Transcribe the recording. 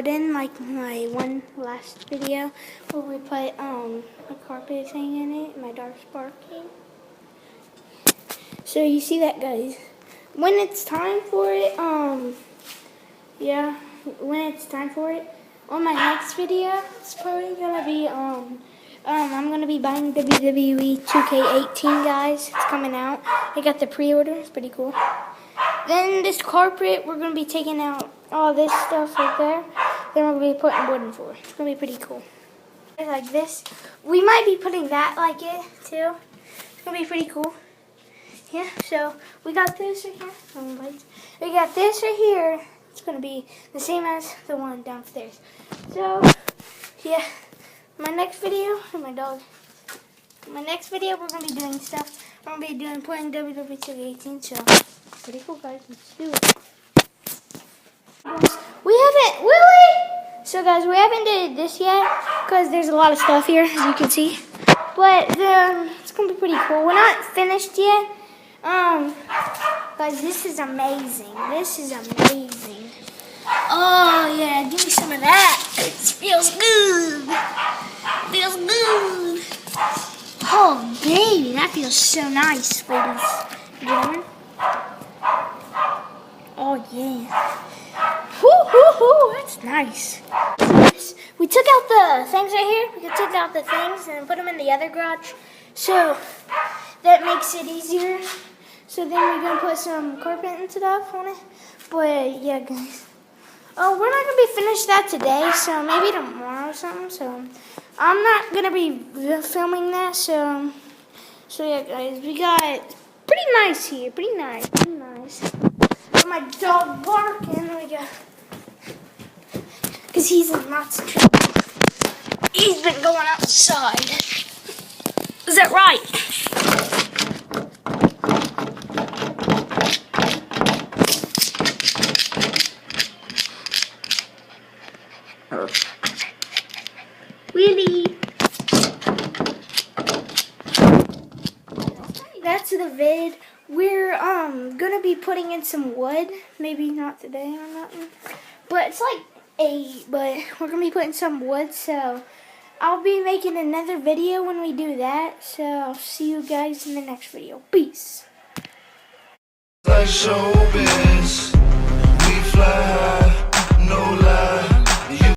wood in, like my one last video where we put a carpet thing in it. My dog's barking. So you see that, guys. When it's time for it, when it's time for it, on my next video, it's probably gonna be I'm gonna be buying WWE 2K18, guys. It's coming out. I got the pre-order. It's pretty cool. Then this carpet, we're gonna be taking out all this stuff right there. Then we're gonna be putting wooden floor. It's gonna be pretty cool. Like this. We might be putting that like it too. It's gonna be pretty cool. Yeah, so we got this right here. We got this right here. It's gonna be the same as the one downstairs. So yeah, my next video, my dog. My next video, we're gonna be doing stuff. We're gonna be playing WWE 2K18. So pretty cool, guys. Let's do it. We haven't really. So guys, we haven't did this yet because there's a lot of stuff here, as you can see. But it's gonna be pretty cool. We're not finished yet. Guys, this is amazing. This is amazing. Oh yeah, give me some of that. It feels good. Feels good. Oh baby, that feels so nice, ladies and gentlemen. Oh yeah. Whoo hoo hoo, that's nice. We took out the things right here. We took out the things and put them in the other garage. So that makes it easier. So then we're going to put some carpet and stuff on it. But yeah, guys. Oh, we're not going to be finished that today. So maybe tomorrow or something. So I'm not going to be filming that. So yeah, guys. We got pretty nice here. Pretty nice. Pretty nice. My dog barking. We got, because he's in lots of trouble. He's been going outside. Is that right? Really? That's the vid. We're gonna be putting in some wood. Maybe not today or nothing. But it's like 8. But we're gonna be putting some wood. So I'll be making another video when we do that. So I'll see you guys in the next video. Peace. Like showbiz, we fly high.